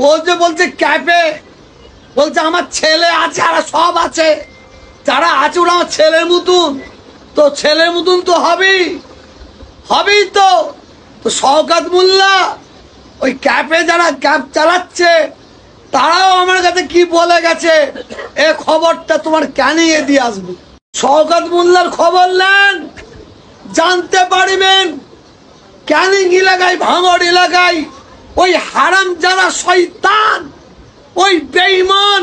ও যে বলছে ক্যাপে, বলছে আমার ছেলে আছে আর সব আছে, যারা আছে ওরা আমার ছেলের মতন, তো ছেলের মতন তো হবেই তো। শওকত মোল্লা ওই ক্যাপে যারা ক্যাপ চালাচ্ছে তারাও আমার কাছে কি বলে গেছে, এ খবরটা তোমার ক্যানিংয়ে দিয়ে আসবে। শওকত মোল্লার খবর নেন, জানতে পারবেন ক্যানিং এলাকায়, ভাঙড় এলাকায় ওই হারাম যারা শয়তান, ওই বেঈমান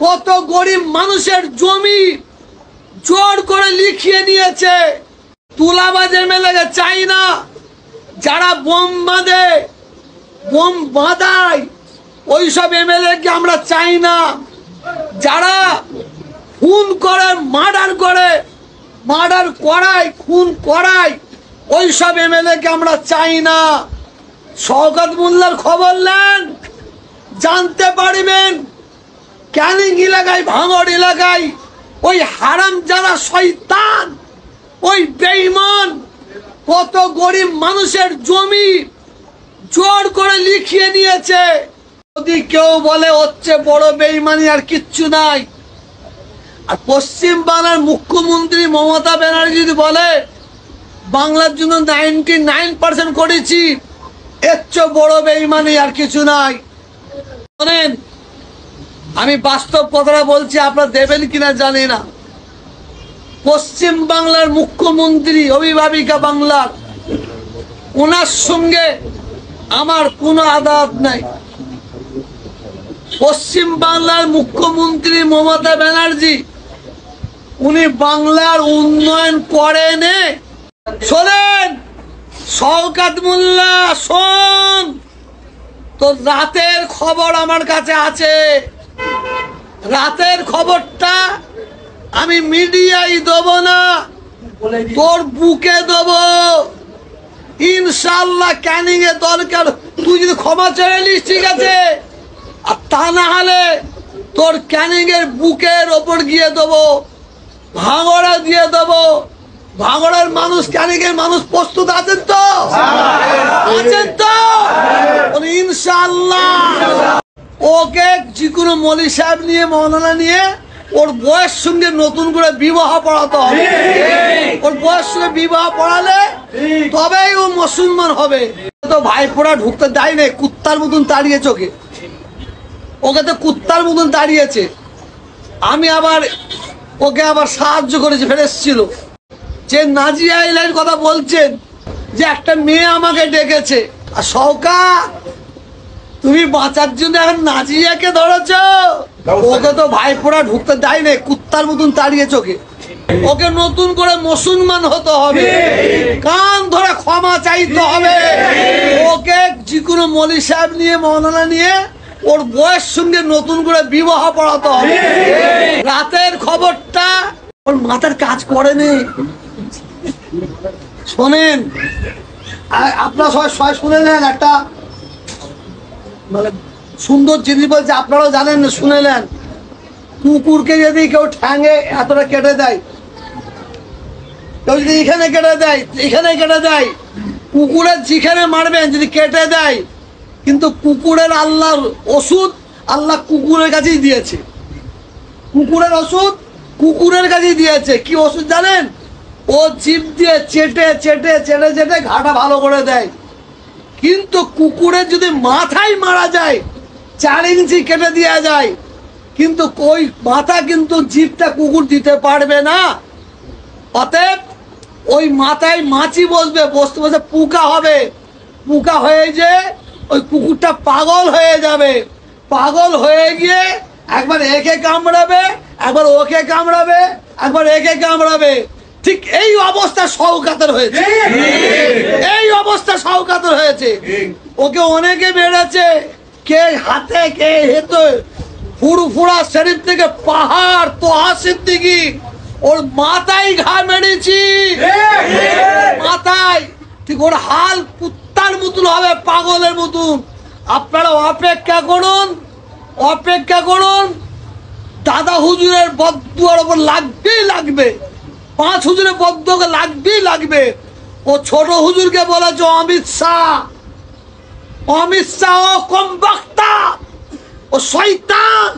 কত গরিব মানুষের জমি জোর করে লিখিয়ে নিয়েছে। তুলাবাজ এমএলএ চাই না, যারা বোম বাঁধে, বোম বাঁধায় ওইসব এমএলএ কে আমরা চাই না। যারা খুন করে, মার্ডার করায়, খুন করায় ওইসব এমএলএ কে আমরা চাই না। শওকত মোল্লার খবর নেন, জানতে পারবেন ক্যানিং এলাকায়, ভাঙড় এলাকায় ওই হারাম যারা শয়তান, ওই বেঈমান কত গরিব মানুষের জমি জোর করে লিখিয়ে নিয়েছে। যদি কেউ বলে হচ্ছে বড় বেঈমানি আর কিচ্ছু নাই, আর পশ্চিম বাংলার মুখ্যমন্ত্রী মমতা ব্যানার্জি যদি বলে বাংলার জন্য 99% করেছি, এর চেয়ে বড় বেঈমানি আর কিছু নাই। শোনেন, আমি বাস্তব কথাটা বলছি, আপনারা দেবেন কিনা জানি না। পশ্চিম বাংলার মুখ্যমন্ত্রী, অভিভাবিকা বাংলার, ওনার সঙ্গে আমার কোনো আদালত নাই। পশ্চিম বাংলার মুখ্যমন্ত্রী মমতা ব্যানার্জি উনি বাংলার উন্নয়ন করেন। শোনেন শওকত মোল্লা, শোন, তো রাতের খবর আমার কাছে আছে, রাতের খবরটা আমি মিডিয়ায় দেবো না, তোর বুকে দেবো ইনশাল্লাহ। ক্যানিং এর দরকার, তুই যদি ক্ষমা চেয়ে নিস ঠিক আছে, আর তা না হলে তোর ক্যানিং এর বুকের ওপর গিয়ে দেবো, ভাঙড়ে দিয়ে দেবো। ভাঙড়ের মানুষ, ক্যানিং এর মানুষ প্রস্তুত আছেন তো? আছেন তো? ইনশাল্লাহ ওকে যে মলি সাহেব নিয়ে, মৌলানা নিয়ে, ওর বয়স সঙ্গে নতুন করে বিবাহ পড়াতে হবে। ওর বয়স সঙ্গে বিবাহ পড়ালে তবেই ও মুসলমান হবে। তো ভাইপোরা ঢুকতে দেয় না, কুত্তার মতন দাঁড়িয়েছে ওকে তো কুত্তার মতন দাঁড়িয়েছে। আমি আবার ওকে আবার সাহায্য করেছি, ফের এসেছিল যে নাজিয়া আইলাইন কথা বলছেন, যে একটা মেয়ে আমাকে ডেকেছে, আর শওকত তুমি বাঁচার জন্য এখন নাজিয়াকে ধরেছ। ওকে তো ভাইপোরা ঢুকতে দেয় না, কুত্তার মতন দাঁড়িয়েছে ওকে নতুন করে মুসলমান হতে হবে, কান ধরে ক্ষমা চাইতে হবে। ওকে যে কোনো মলি সাহেব নিয়ে, মৌলানা নিয়ে, ওর বয়স সঙ্গে নতুন করে বিবাহ পড়াতে হবে। রাতের খবরটা ওর মাথার কাজ করেনি। শোনেন, আপনারা সবাই শুনে নেন, একটা মানে সুন্দর জিনিস বলছে, আপনারাও জানেন না, শুনে নেন। কুকুরকে যদি কেউ ঠ্যাঙে এতটা কেটে দেয়, কেউ যদি এখানে কেটে দেয়, এখানে কেটে দেয়, কুকুরের যেখানে মারবেন যদি কেটে দেয়, কিন্তু কুকুরের আল্লাহর ওষুধ আল্লাহ কুকুরের কাছেই দিয়েছে। কুকুরের ওষুধ কুকুরের কাছেই দিয়েছে। কি ওষুধ জানেন? ও জিভ দিয়ে চেটে চেটে চেটে চেটে ঘাটা ভালো করে দেয়। কিন্তু কুকুরের যদি মাথায় মারা যায়, 4 ইঞ্চি কেটে দেওয়া যায়, কিন্তু ওই মাথা কিন্তু জিভটা কুকুর দিতে পারবে না। অতএব ওই মাথায় মাছি বসবে, বসতে বসে পোকা হবে, পোকা হয়ে যে ওই কুকুরটা পাগল হয়ে যাবে। পাগল হয়ে গিয়ে একবার একে কামড়াবে, একবার ওকে কামড়াবে, একবার একে কামড়াবে। ঠিক এই অবস্থা শওকতের হয়েছে, এই অবস্থা শওকতের হয়েছে। ওকে অনেকে মেরেছে, কে হাতে, কে হেতে, ফুরফুরা শরীফ থেকে পাহাড় তোহা সিদ্দিকী, ওর মাথায় ঘা মেরেছি, মাথায়। ঠিক ওর হাল কুত্তার মতন হবে, পাগলের মতন। আপনারা অপেক্ষা করুন, অপেক্ষা করুন। দাদা হুজুরের বদদুয়ার ওপর লাগবেই লাগবে, 5 হুজুরের বদদুয়া লাগবেই লাগবে। ও ছোট হুজুরকে বলেছে অমিত শাহ, অমিত শাহ কম বক্তা। ও শয়তান।